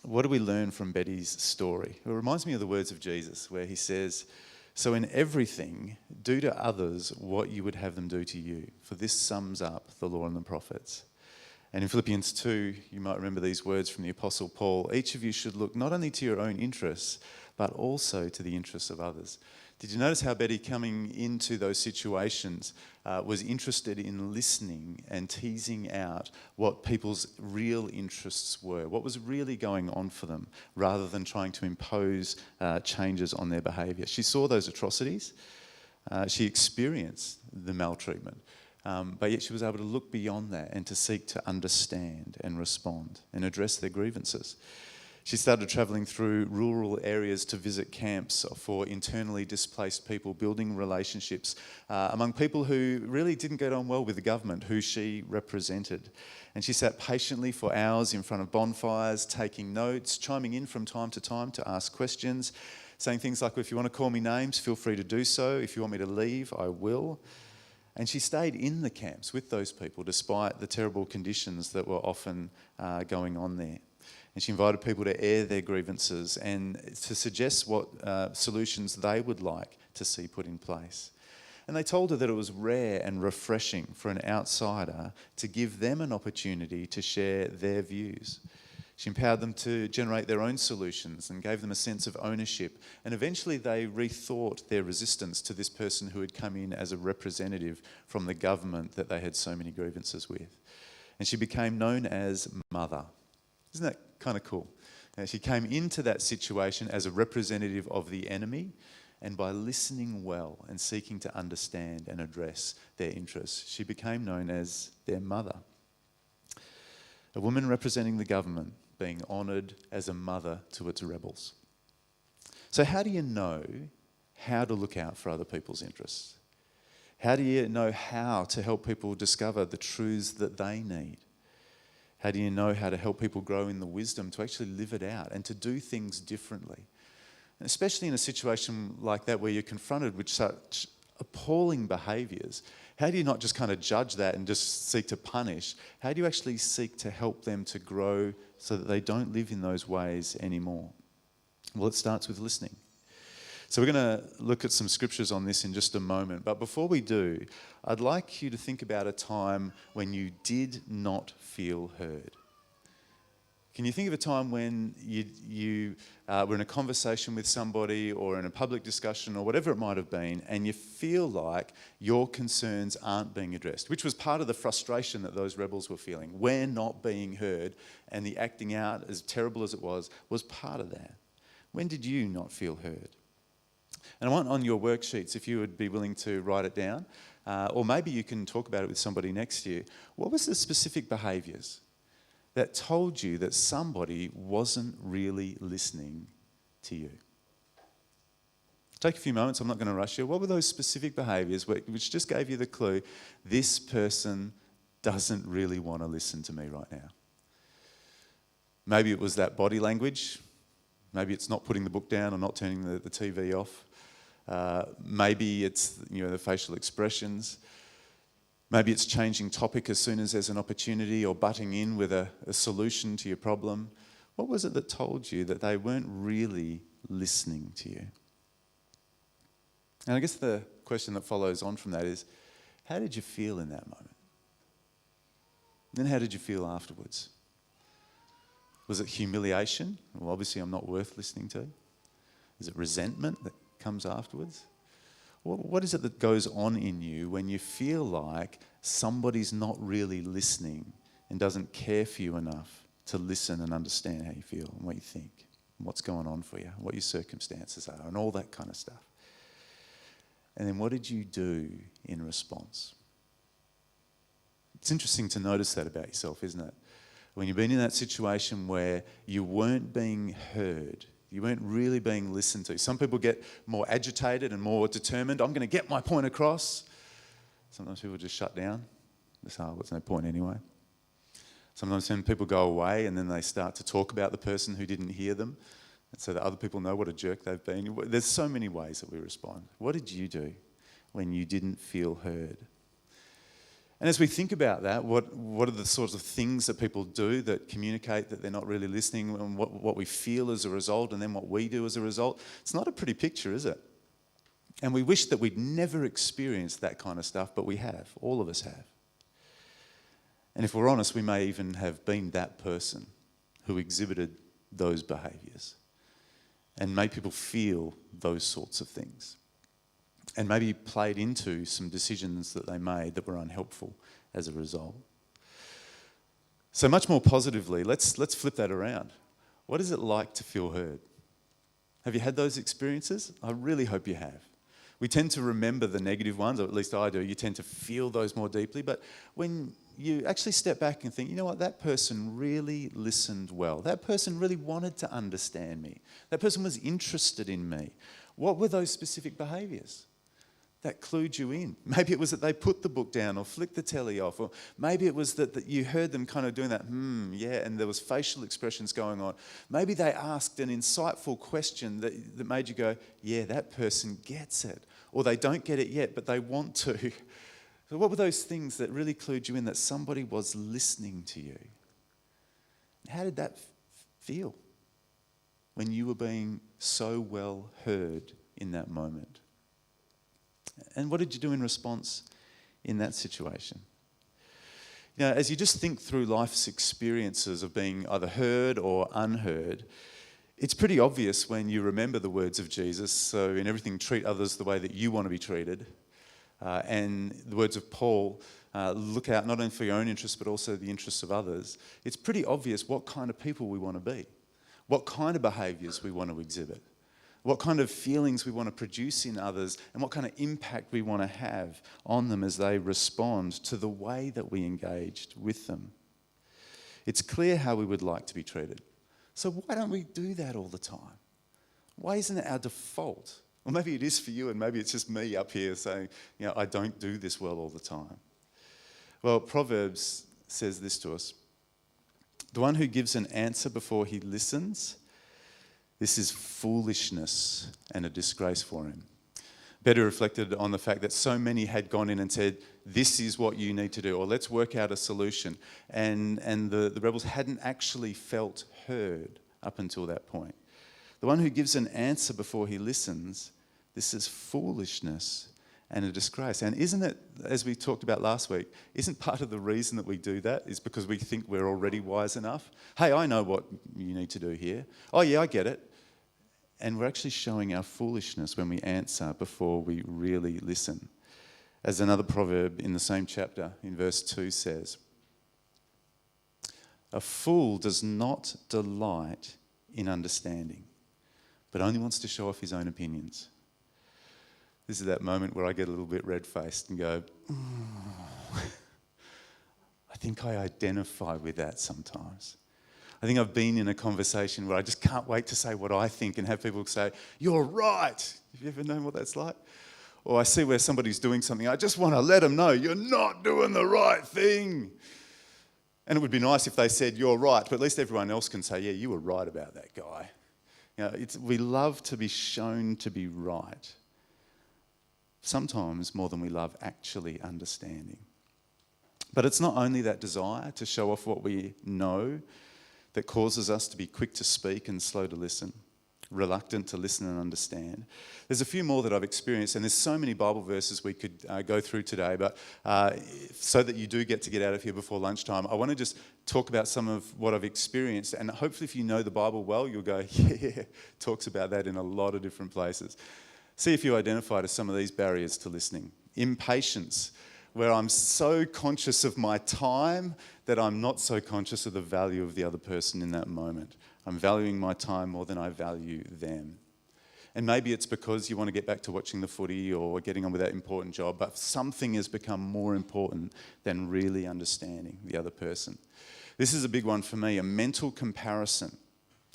what do we learn from Betty's story? It reminds me of the words of Jesus where he says, "So in everything, do to others what you would have them do to you, for this sums up the law and the prophets." And in Philippians 2, you might remember these words from the Apostle Paul, "Each of you should look not only to your own interests, but also to the interests of others." Did you notice how Betty, coming into those situations, was interested in listening and teasing out what people's real interests were, what was really going on for them, rather than trying to impose changes on their behaviour? She saw those atrocities. She experienced the maltreatment. But yet she was able to look beyond that and to seek to understand and respond and address their grievances. She started travelling through rural areas to visit camps for internally displaced people, building relationships among people who really didn't get on well with the government, who she represented. And she sat patiently for hours in front of bonfires, taking notes, chiming in from time to ask questions, saying things like, "Well, if you want to call me names, feel free to do so. If you want me to leave, I will." And she stayed in the camps with those people despite the terrible conditions that were often going on there. And she invited people to air their grievances and to suggest what solutions they would like to see put in place. And they told her that it was rare and refreshing for an outsider to give them an opportunity to share their views. She empowered them to generate their own solutions and gave them a sense of ownership. And eventually they rethought their resistance to this person who had come in as a representative from the government that they had so many grievances with. And she became known as Mother. Isn't that kind of cool? She came into that situation as a representative of the enemy, and by listening well and seeking to understand and address their interests, she became known as their mother. A woman representing the government being honoured as a mother to its rebels. So how do you know how to look out for other people's interests? How do you know how to help people discover the truths that they need? How do you know how to help people grow in the wisdom to actually live it out and to do things differently? And especially in a situation like that where you're confronted with such appalling behaviours, how do you not just kind of judge that and just seek to punish? How do you actually seek to help them to grow so that they don't live in those ways anymore? Well, it starts with listening. So we're going to look at some scriptures on this in just a moment. But before we do, I'd like you to think about a time when you did not feel heard. Can you think of a time when you were in a conversation with somebody or in a public discussion or whatever it might have been, and you feel like your concerns aren't being addressed, which was part of the frustration that those rebels were feeling. We're not being heard, and the acting out, as terrible as it was part of that. When did you not feel heard? And I want on your worksheets, if you would be willing to write it down, or maybe you can talk about it with somebody next to you. What was the specific behaviours that told you that somebody wasn't really listening to you? Take a few moments, I'm not going to rush you. What were those specific behaviours which just gave you the clue, this person doesn't really want to listen to me right now? Maybe it was that body language. Maybe it's not putting the book down or not turning the TV off. Maybe it's the facial expressions. Maybe it's changing topic as soon as there's an opportunity or butting in with a solution to your problem. What was it that told you that they weren't really listening to you? And I guess the question that follows on from that is, how did you feel in that moment? And then how did you feel afterwards? Was it humiliation? Well, obviously I'm not worth listening to. Is it resentment that comes afterwards? What is it that goes on in you when you feel like somebody's not really listening and doesn't care for you enough to listen and understand how you feel and what you think and what's going on for you, what your circumstances are and all that kind of stuff? And then what did you do in response? It's interesting to notice that about yourself, isn't it? When you've been in that situation where you weren't being heard, you weren't really being listened to. Some people get more agitated and more determined. I'm going to get my point across. Sometimes people just shut down. There's no point anyway. Sometimes when people go away and then they start to talk about the person who didn't hear them, and so that other people know what a jerk they've been. There's so many ways that we respond. What did you do when you didn't feel heard? And as we think about that, what are the sorts of things that people do that communicate that they're not really listening, and what we feel as a result, and then what we do as a result? It's not a pretty picture, is it? And we wish that we'd never experienced that kind of stuff, but we have. All of us have. And if we're honest, we may even have been that person who exhibited those behaviours and made people feel those sorts of things. And maybe played into some decisions that they made that were unhelpful as a result. So much more positively, let's flip that around. What is it like to feel heard? Have you had those experiences? I really hope you have. We tend to remember the negative ones, or at least I do. You tend to feel those more deeply. But when you actually step back and think, you know what, that person really listened well. That person really wanted to understand me. That person was interested in me. What were those specific behaviours that clued you in? Maybe it was that they put the book down or flicked the telly off, or maybe it was that you heard them kind of doing that, yeah, and there was facial expressions going on. Maybe they asked an insightful question that made you go, yeah, that person gets it. Or they don't get it yet, but they want to. So what were those things that really clued you in that somebody was listening to you? How did that feel when you were being so well heard in that moment? And what did you do in response in that situation? You know, as you just think through life's experiences of being either heard or unheard, it's pretty obvious when you remember the words of Jesus, so in everything treat others the way that you want to be treated, and the words of Paul, look out not only for your own interests but also the interests of others. It's pretty obvious what kind of people we want to be, what kind of behaviours we want to exhibit, what kind of feelings we want to produce in others, and what kind of impact we want to have on them as they respond to the way that we engaged with them. It's clear how we would like to be treated. So why don't we do that all the time? Why isn't it our default? Well, maybe it is for you, and maybe it's just me up here saying, you know, I don't do this well all the time. Well, Proverbs says this to us. The one who gives an answer before he listens, this is foolishness and a disgrace for him. Better reflected on the fact that so many had gone in and said, this is what you need to do, or let's work out a solution. And the rebels hadn't actually felt heard up until that point. The one who gives an answer before he listens, this is foolishness and a disgrace. And isn't it, as we talked about last week, isn't part of the reason that we do that is because we think we're already wise enough? Hey, I know what you need to do here. Oh yeah, I get it. And we're actually showing our foolishness when we answer before we really listen. As another proverb in the same chapter, in verse 2 says, a fool does not delight in understanding, but only wants to show off his own opinions. This is that moment where I get a little bit red-faced and go, I think I identify with that sometimes. I think I've been in a conversation where I just can't wait to say what I think and have people say, you're right. Have you ever known what that's like? Or I see where somebody's doing something, I just want to let them know, you're not doing the right thing. And it would be nice if they said, you're right, but at least everyone else can say, yeah, you were right about that guy. You know, we love to be shown to be right. Sometimes more than we love actually understanding. But it's not only that desire to show off what we know that causes us to be quick to speak and slow to listen, reluctant to listen and understand. There's a few more that I've experienced, and there's so many Bible verses we could go through today, but so that you do get out of here before lunchtime, I want to just talk about some of what I've experienced, and hopefully if you know the Bible well, you'll go, yeah, talks about that in a lot of different places. See if you identify to some of these barriers to listening. Impatience, where I'm so conscious of my time that I'm not so conscious of the value of the other person in that moment. I'm valuing my time more than I value them. And maybe it's because you want to get back to watching the footy or getting on with that important job, but something has become more important than really understanding the other person. This is a big one for me, a mental comparison,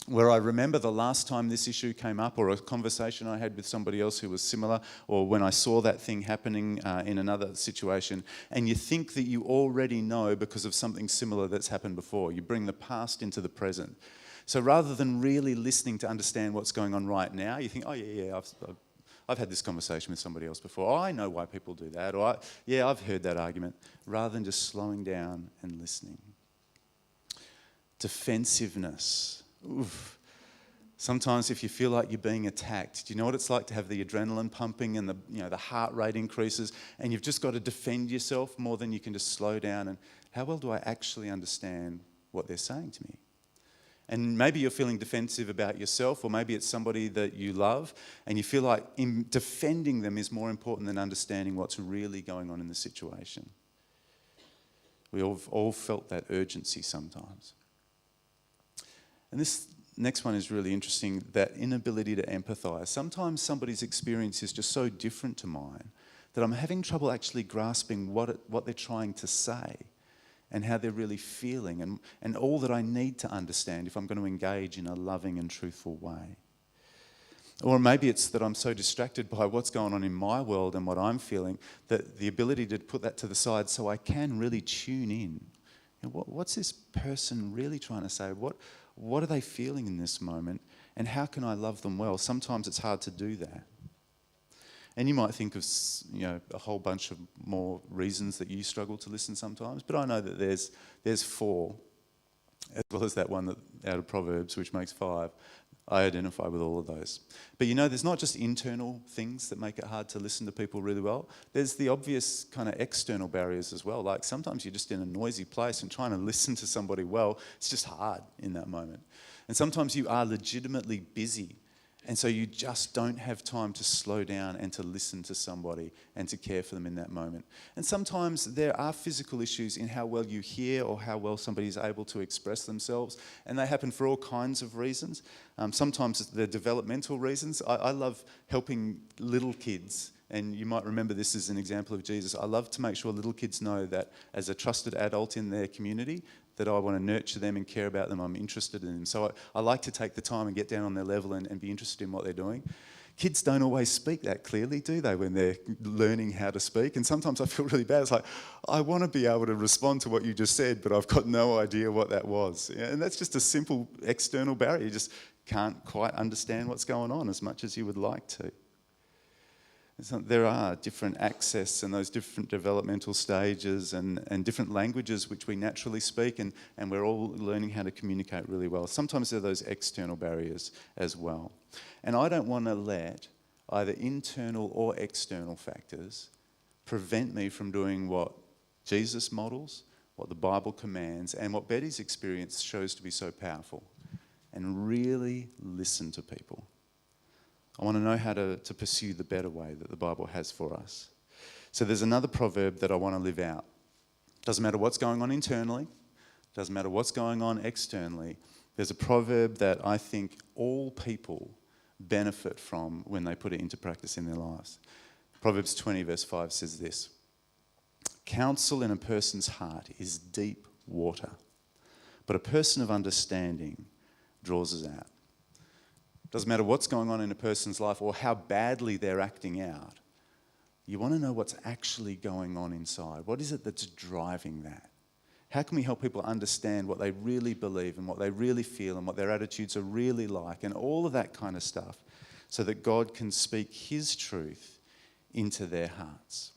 where I remember the last time this issue came up, or a conversation I had with somebody else who was similar, or when I saw that thing happening in another situation, and you think that you already know because of something similar that's happened before. You bring the past into the present. So rather than really listening to understand what's going on right now, you think, oh yeah, I've had this conversation with somebody else before. Oh, I know why people do that. Or, yeah, I've heard that argument. Rather than just slowing down and listening. Defensiveness. Oof. Sometimes if you feel like you're being attacked, do you know what it's like to have the adrenaline pumping and the heart rate increases and you've just got to defend yourself more than you can just slow down and how well do I actually understand what they're saying to me? And maybe you're feeling defensive about yourself or maybe it's somebody that you love and you feel like defending them is more important than understanding what's really going on in the situation. We all felt that urgency sometimes. And this next one is really interesting, that inability to empathise. Sometimes somebody's experience is just so different to mine that I'm having trouble actually grasping what they're trying to say and how they're really feeling and all that I need to understand if I'm going to engage in a loving and truthful way. Or maybe it's that I'm so distracted by what's going on in my world and what I'm feeling that the ability to put that to the side so I can really tune in. What's this person really trying to say? What are they feeling in this moment? And how can I love them well? Sometimes it's hard to do that. And you might think of a whole bunch of more reasons that you struggle to listen sometimes, but I know that there's 4, as well as that one out of Proverbs, which makes 5. I identify with all of those. But there's not just internal things that make it hard to listen to people really well. There's the obvious kind of external barriers as well. Like sometimes you're just in a noisy place and trying to listen to somebody well, it's just hard in that moment. And sometimes you are legitimately busy. And so you just don't have time to slow down and to listen to somebody and to care for them in that moment. And sometimes there are physical issues in how well you hear or how well somebody is able to express themselves. And they happen for all kinds of reasons. Sometimes they're developmental reasons. I love helping little kids. And you might remember this as an example of Jesus. I love to make sure little kids know that as a trusted adult in their community, that I want to nurture them and care about them. I'm interested in them. So I like to take the time and get down on their level and be interested in what they're doing. Kids don't always speak that clearly, do they, when they're learning how to speak? And sometimes I feel really bad. It's like, I want to be able to respond to what you just said, but I've got no idea what that was. And that's just a simple external barrier. You just can't quite understand what's going on as much as you would like to. There are different access and those different developmental stages and different languages which we naturally speak and we're all learning how to communicate really well. Sometimes there are those external barriers as well. And I don't want to let either internal or external factors prevent me from doing what Jesus models, what the Bible commands, and what Betty's experience shows to be so powerful, and really listen to people. I want to know how to pursue the better way that the Bible has for us. So there's another proverb that I want to live out. Doesn't matter what's going on internally, doesn't matter what's going on externally. There's a proverb that I think all people benefit from when they put it into practice in their lives. Proverbs 20 verse 5 says this: "Counsel in a person's heart is deep water, but a person of understanding draws us out." Doesn't matter what's going on in a person's life or how badly they're acting out. You want to know what's actually going on inside. What is it that's driving that? How can we help people understand what they really believe and what they really feel and what their attitudes are really like and all of that kind of stuff so that God can speak His truth into their hearts?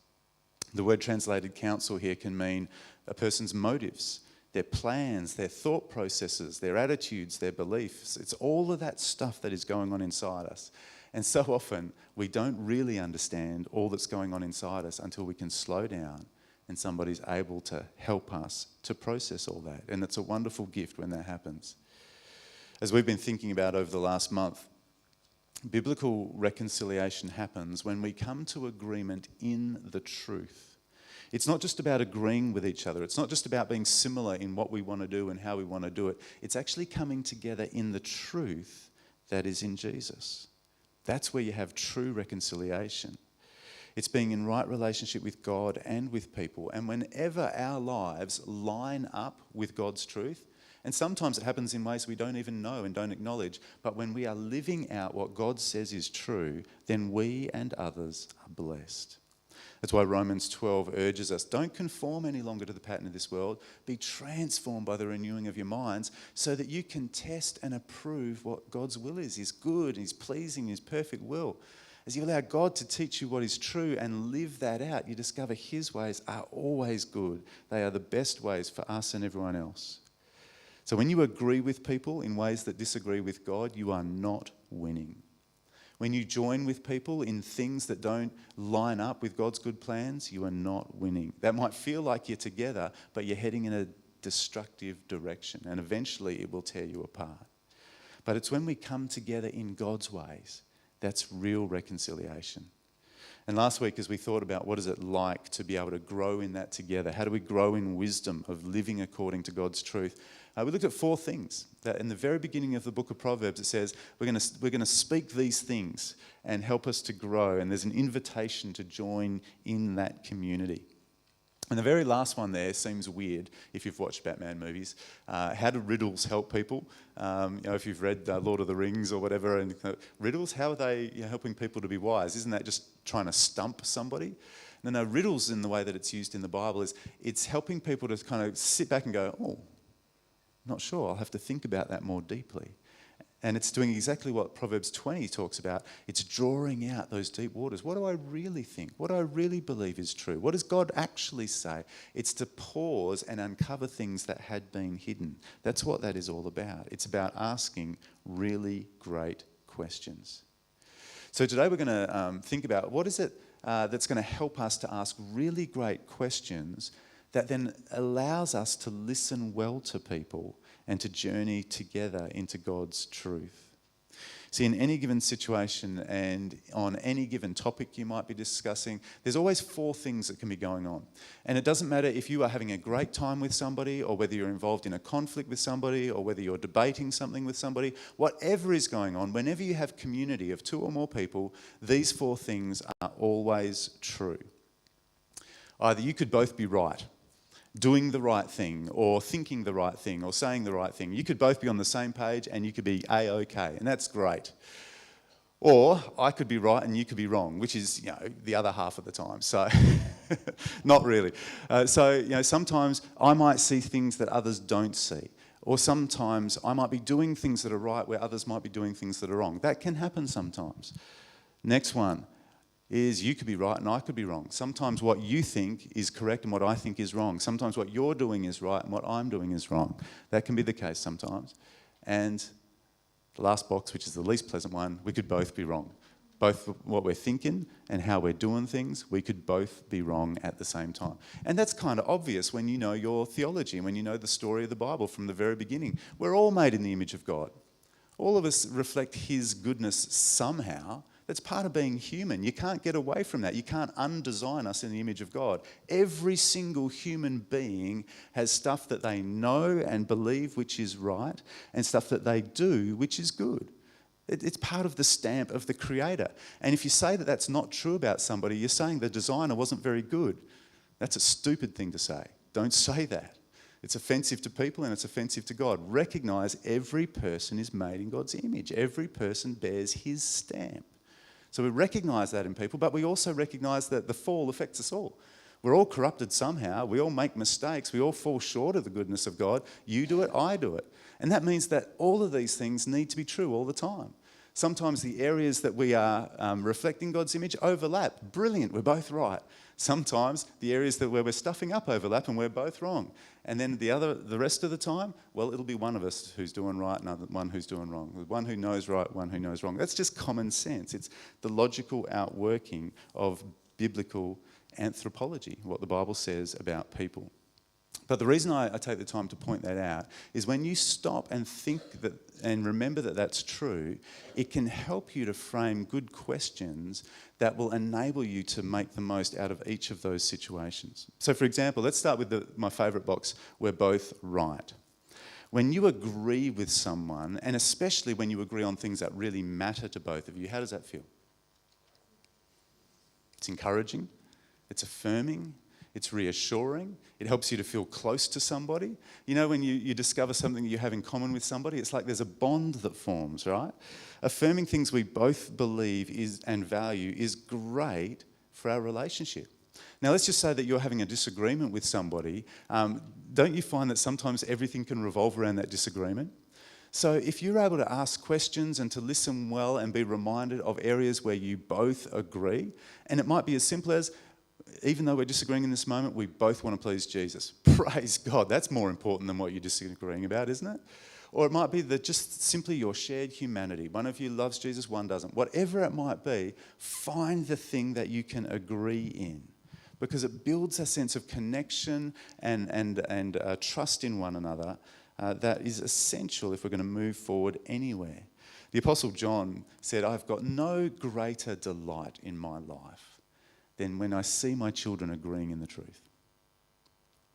The word translated counsel here can mean a person's motives, their plans, their thought processes, their attitudes, their beliefs. It's all of that stuff that is going on inside us. And so often we don't really understand all that's going on inside us until we can slow down and somebody's able to help us to process all that. And it's a wonderful gift when that happens. As we've been thinking about over the last month, biblical reconciliation happens when we come to agreement in the truth. It's not just about agreeing with each other. It's not just about being similar in what we want to do and how we want to do it. It's actually coming together in the truth that is in Jesus. That's where you have true reconciliation. It's being in right relationship with God and with people. And whenever our lives line up with God's truth, and sometimes it happens in ways we don't even know and don't acknowledge, but when we are living out what God says is true, then we and others are blessed. That's why Romans 12 urges us, don't conform any longer to the pattern of this world. Be transformed by the renewing of your minds so that you can test and approve what God's will is, His good, His pleasing, His perfect will. As you allow God to teach you what is true and live that out, you discover his ways are always good. They are the best ways for us and everyone else. So when you agree with people in ways that disagree with God, you are not winning. When you join with people in things that don't line up with God's good plans, you are not winning. That might feel like you're together, but you're heading in a destructive direction, and eventually it will tear you apart. But it's when we come together in God's ways, that's real reconciliation. And last week, as we thought about what is it like to be able to grow in that together, how do we grow in wisdom of living according to God's truth? We looked at 4 things. That in the very beginning of the book of Proverbs, it says we're going to speak these things and help us to grow. And there's an invitation to join in that community. And the very last one there seems weird if you've watched Batman movies. How do riddles help people? If you've read Lord of the Rings or whatever, and riddles, how are they helping people to be wise? Isn't that just trying to stump somebody? No, riddles in the way that it's used in the Bible is it's helping people to kind of sit back and go, oh, not sure, I'll have to think about that more deeply. And it's doing exactly what Proverbs 20 talks about. It's drawing out those deep waters. What do I really think? What do I really believe is true? What does God actually say? It's to pause and uncover things that had been hidden. That's what that is all about. It's about asking really great questions. So today we're going to think about what is it that's going to help us to ask really great questions that then allows us to listen well to people and to journey together into God's truth. See, in any given situation and on any given topic you might be discussing, there's always 4 things that can be going on. And it doesn't matter if you are having a great time with somebody, or whether you're involved in a conflict with somebody, or whether you're debating something with somebody, whatever is going on, whenever you have community of 2 or more people, these 4 things are always true. Either you could both be right, doing the right thing, or thinking the right thing, or saying the right thing. You could both be on the same page and you could be A-OK, and that's great. Or I could be right and you could be wrong, which is, the other half of the time. So, not really. Sometimes I might see things that others don't see. Or sometimes I might be doing things that are right where others might be doing things that are wrong. That can happen sometimes. Next one is you could be right and I could be wrong. Sometimes what you think is correct and what I think is wrong. Sometimes what you're doing is right and what I'm doing is wrong. That can be the case sometimes. And the last box, which is the least pleasant one, we could both be wrong. Both what we're thinking and how we're doing things, we could both be wrong at the same time. And that's kind of obvious when you know your theology and when you know the story of the Bible from the very beginning. We're all made in the image of God. All of us reflect his goodness somehow. That's part of being human. You can't get away from that. You can't undesign us in the image of God. Every single human being has stuff that they know and believe which is right, and stuff that they do which is good. It's part of the stamp of the Creator. And if you say that that's not true about somebody, you're saying the designer wasn't very good. That's a stupid thing to say. Don't say that. It's offensive to people and it's offensive to God. Recognise every person is made in God's image. Every person bears his stamp. So we recognise that in people, but we also recognise that the fall affects us all. We're all corrupted somehow. We all make mistakes. We all fall short of the goodness of God. You do it, I do it. And that means that all of these things need to be true all the time. Sometimes the areas that we are reflecting God's image overlap. Brilliant, we're both right. Sometimes the areas where we're stuffing up overlap and we're both wrong. And then the rest of the time, well, it'll be one of us who's doing right and one who's doing wrong. One who knows right, one who knows wrong. That's just common sense. It's the logical outworking of biblical anthropology, what the Bible says about people. But the reason I take the time to point that out is when you stop and think that and remember that that's true, it can help you to frame good questions that will enable you to make the most out of each of those situations. So for example, let's start with my favourite box, we're both right. When you agree with someone, and especially when you agree on things that really matter to both of you, how does that feel? It's encouraging, it's affirming, it's reassuring. It helps you to feel close to somebody. You know, when you discover something that you have in common with somebody, it's like there's a bond that forms, right? Affirming things we both believe and value is great for our relationship. Now, let's just say that you're having a disagreement with somebody. Don't you find that sometimes everything can revolve around that disagreement? So if you're able to ask questions and to listen well and be reminded of areas where you both agree, and it might be as simple as, even though we're disagreeing in this moment, we both want to please Jesus. Praise God. That's more important than what you're disagreeing about, isn't it? Or it might be that just simply your shared humanity. One of you loves Jesus, one doesn't. Whatever it might be, find the thing that you can agree in, because it builds a sense of connection and trust in one another that is essential if we're going to move forward anywhere. The Apostle John said, "I've got no greater delight in my life than when I see my children agreeing in the truth."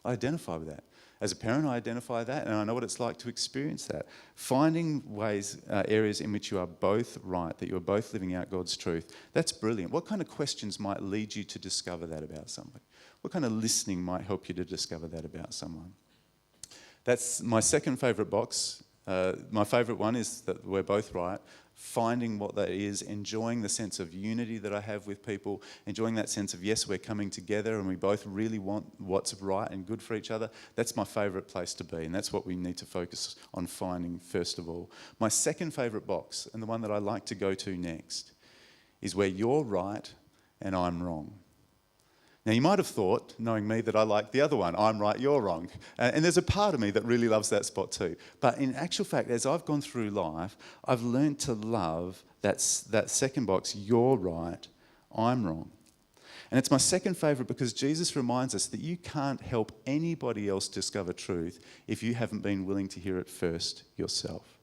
I identify with that. As a parent, I identify that, and I know what it's like to experience that. Finding ways, areas in which you are both right, that you are both living out God's truth, that's brilliant. What kind of questions might lead you to discover that about somebody? What kind of listening might help you to discover that about someone? That's my second favourite box. My favourite one is that we're both right. Finding what that is, enjoying the sense of unity that I have with people, enjoying that sense of, yes, we're coming together and we both really want what's right and good for each other. That's my favourite place to be, and that's what we need to focus on finding first of all. My second favourite box, and the one that I like to go to next, is where you're right and I'm wrong. Now, you might have thought, knowing me, that I like the other one. I'm right, you're wrong. And there's a part of me that really loves that spot too. But in actual fact, as I've gone through life, I've learned to love that second box, you're right, I'm wrong. And it's my second favourite because Jesus reminds us that you can't help anybody else discover truth if you haven't been willing to hear it first yourself.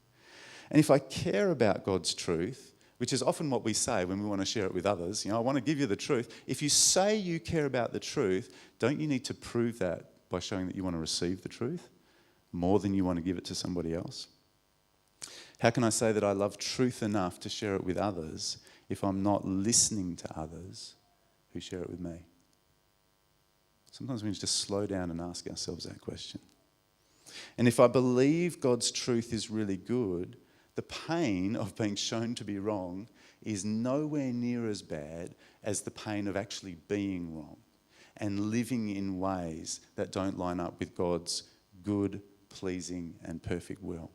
And if I care about God's truth, which is often what we say when we want to share it with others. I want to give you the truth. If you say you care about the truth, don't you need to prove that by showing that you want to receive the truth more than you want to give it to somebody else? How can I say that I love truth enough to share it with others if I'm not listening to others who share it with me? Sometimes we need to just slow down and ask ourselves that question. And if I believe God's truth is really good, the pain of being shown to be wrong is nowhere near as bad as the pain of actually being wrong and living in ways that don't line up with God's good, pleasing, and perfect will.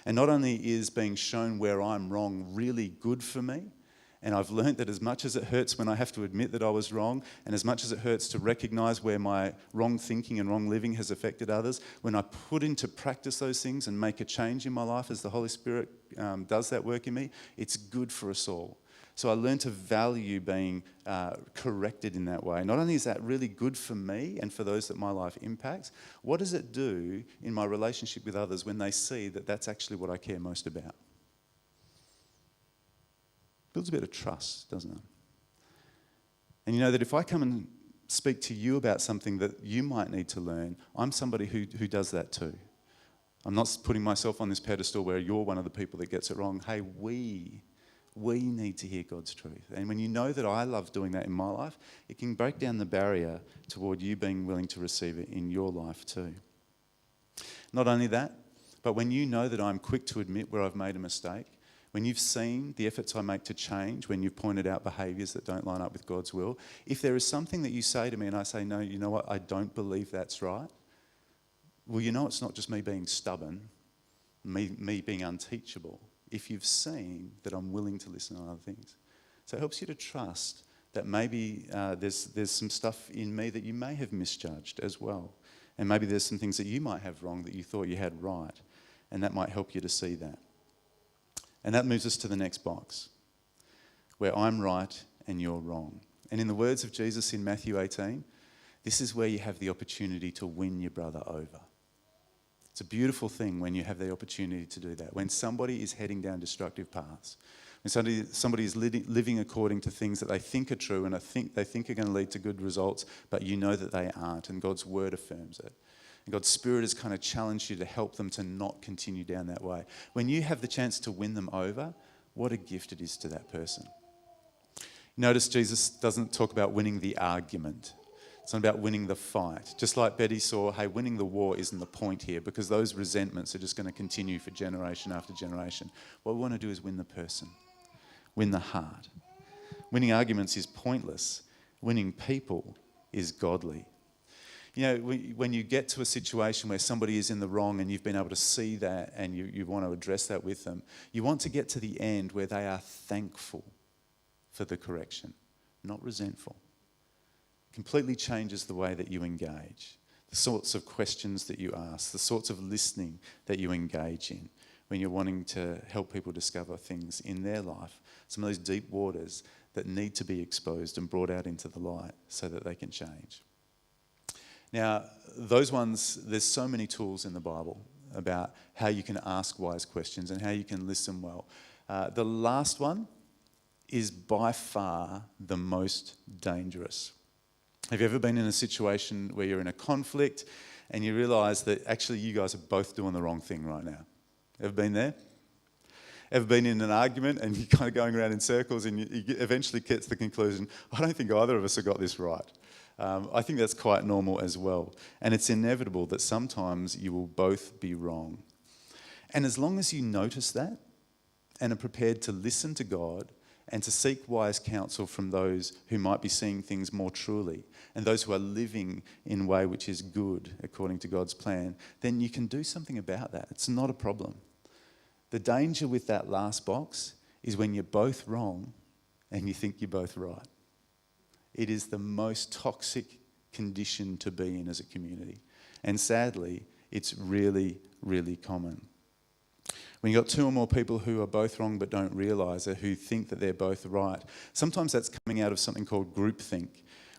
And not only is being shown where I'm wrong really good for me, and I've learned that as much as it hurts when I have to admit that I was wrong, and as much as it hurts to recognise where my wrong thinking and wrong living has affected others, when I put into practice those things and make a change in my life as the Holy Spirit does that work in me, it's good for us all. So I learned to value being corrected in that way. Not only is that really good for me and for those that my life impacts, what does it do in my relationship with others when they see that that's actually what I care most about? Builds a bit of trust, doesn't it? And you know that if I come and speak to you about something that you might need to learn, I'm somebody who does that too. I'm not putting myself on this pedestal where you're one of the people that gets it wrong. Hey, we need to hear God's truth. And when you know that I love doing that in my life, it can break down the barrier toward you being willing to receive it in your life too. Not only that, but when you know that I'm quick to admit where I've made a mistake, when you've seen the efforts I make to change, when you've pointed out behaviours that don't line up with God's will, if there is something that you say to me and I say, no, you know what, I don't believe that's right, well, you know it's not just me being stubborn, me being unteachable, if you've seen that I'm willing to listen to other things. So it helps you to trust that maybe there's some stuff in me that you may have misjudged as well. And maybe there's some things that you might have wrong that you thought you had right. And that might help you to see that. And that moves us to the next box, where I'm right and you're wrong. And in the words of Jesus in Matthew 18, this is where you have the opportunity to win your brother over. It's a beautiful thing when you have the opportunity to do that. When somebody is heading down destructive paths, when somebody is living according to things that they think are true and they think are going to lead to good results, but you know that they aren't, and God's word affirms it. And God's Spirit has kind of challenged you to help them to not continue down that way. When you have the chance to win them over, what a gift it is to that person. Notice Jesus doesn't talk about winning the argument. It's not about winning the fight. Just like Betty saw, hey, winning the war isn't the point here because those resentments are just going to continue for generation after generation. What we want to do is win the person, win the heart. Winning arguments is pointless. Winning people is godly. You know, when you get to a situation where somebody is in the wrong and you've been able to see that and you want to address that with them, you want to get to the end where they are thankful for the correction, not resentful. Completely changes the way that you engage, the sorts of questions that you ask, the sorts of listening that you engage in when you're wanting to help people discover things in their life, some of those deep waters that need to be exposed and brought out into the light so that they can change. Now, those ones, there's so many tools in the Bible about how you can ask wise questions and how you can listen well. The last one is by far the most dangerous. Have you ever been in a situation where you're in a conflict and you realise that actually you guys are both doing the wrong thing right now? Ever been there? Ever been in an argument and you're kind of going around in circles and you eventually get to the conclusion, I don't think either of us have got this right. I think that's quite normal as well. And it's inevitable that sometimes you will both be wrong. And as long as you notice that and are prepared to listen to God and to seek wise counsel from those who might be seeing things more truly and those who are living in a way which is good according to God's plan, then you can do something about that. It's not a problem. The danger with that last box is when you're both wrong and you think you're both right. It is the most toxic condition to be in as a community. And sadly, it's really, really common. When you've got two or more people who are both wrong but don't realise it, who think that they're both right, sometimes that's coming out of something called groupthink,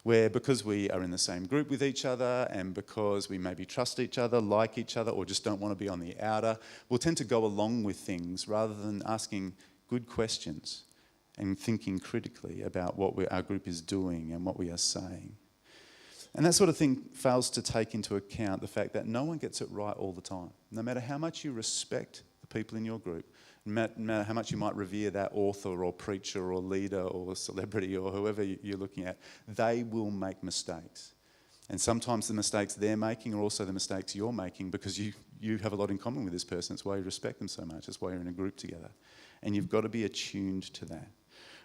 where because we are in the same group with each other and because we maybe trust each other, like each other, or just don't want to be on the outer, we'll tend to go along with things rather than asking good questions and thinking critically about what our group is doing and what we are saying. And that sort of thing fails to take into account the fact that no one gets it right all the time. No matter how much you respect the people in your group, no matter how much you might revere that author or preacher or leader or celebrity or whoever you're looking at, they will make mistakes. And sometimes the mistakes they're making are also the mistakes you're making because you have a lot in common with this person. That's why you respect them so much. That's why you're in a group together. And you've got to be attuned to that.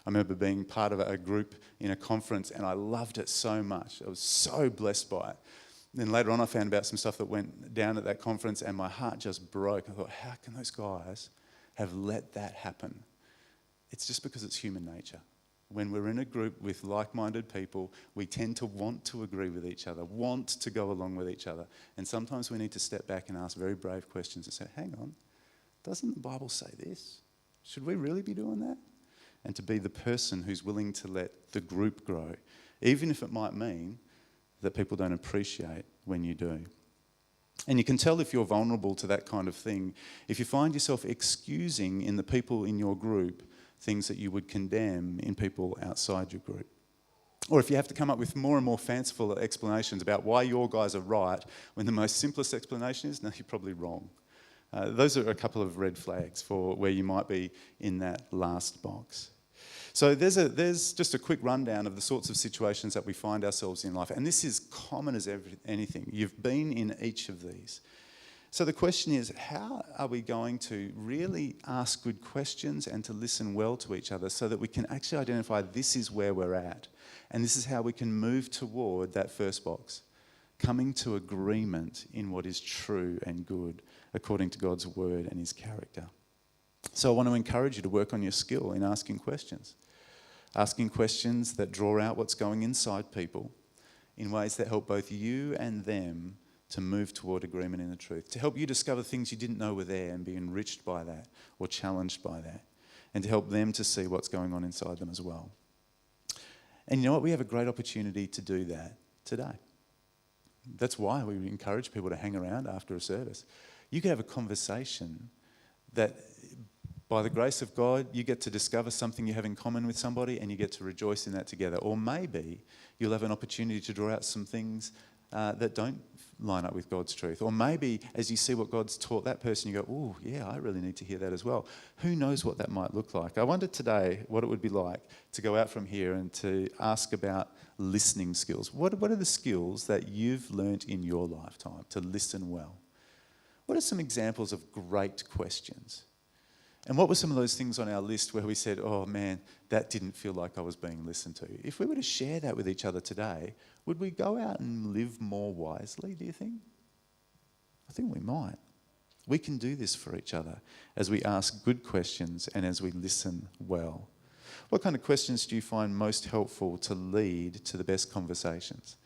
I remember being part of a group in a conference and I loved it so much. I was so blessed by it. Then later on I found about some stuff that went down at that conference and my heart just broke. I thought, how can those guys have let that happen? It's just because it's human nature. When we're in a group with like-minded people, we tend to want to agree with each other, want to go along with each other. And sometimes we need to step back and ask very brave questions and say, hang on, doesn't the Bible say this? Should we really be doing that? And to be the person who's willing to let the group grow, even if it might mean that people don't appreciate when you do. And you can tell if you're vulnerable to that kind of thing if you find yourself excusing in the people in your group things that you would condemn in people outside your group. Or if you have to come up with more and more fanciful explanations about why your guys are right when the most simplest explanation is, no, you're probably wrong. Those are a couple of red flags for where you might be in that last box. So there's just a quick rundown of the sorts of situations that we find ourselves in life. And this is common as anything. You've been in each of these. So the question is, how are we going to really ask good questions and to listen well to each other so that we can actually identify this is where we're at and this is how we can move toward that first box, coming to agreement in what is true and good according to God's word and his character. So I want to encourage you to work on your skill in asking questions that draw out what's going inside people in ways that help both you and them to move toward agreement in the truth, to help you discover things you didn't know were there and be enriched by that or challenged by that, and to help them to see what's going on inside them as well. And you know what? We have a great opportunity to do that today. That's why we encourage people to hang around after a service. You can have a conversation that, by the grace of God, you get to discover something you have in common with somebody and you get to rejoice in that together. Or maybe you'll have an opportunity to draw out some things that don't line up with God's truth. Or maybe as you see what God's taught that person, you go, oh, yeah, I really need to hear that as well. Who knows what that might look like? I wonder today what it would be like to go out from here and to ask about listening skills. What are the skills that you've learnt in your lifetime to listen well? What are some examples of great questions? And what were some of those things on our list where we said, oh man, that didn't feel like I was being listened to? If we were to share that with each other today, would we go out and live more wisely, do you think? I think we might. We can do this for each other as we ask good questions and as we listen well. What kind of questions do you find most helpful to lead to the best conversations?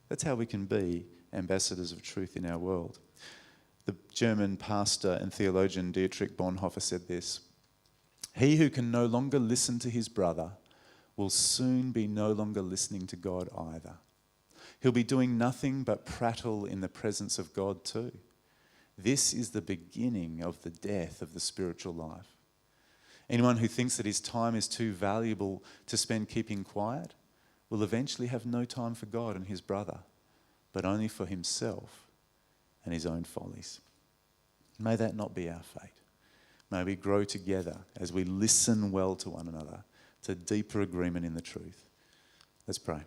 That's how we can be ambassadors of truth in our world. The German pastor and theologian Dietrich Bonhoeffer said this: "He who can no longer listen to his brother will soon be no longer listening to God either. He'll be doing nothing but prattle in the presence of God too. This is the beginning of the death of the spiritual life. Anyone who thinks that his time is too valuable to spend keeping quiet will eventually have no time for God and his brother, but only for himself and his own follies." May that not be our fate. May we grow together as we listen well to one another to deeper agreement in the truth. Let's pray.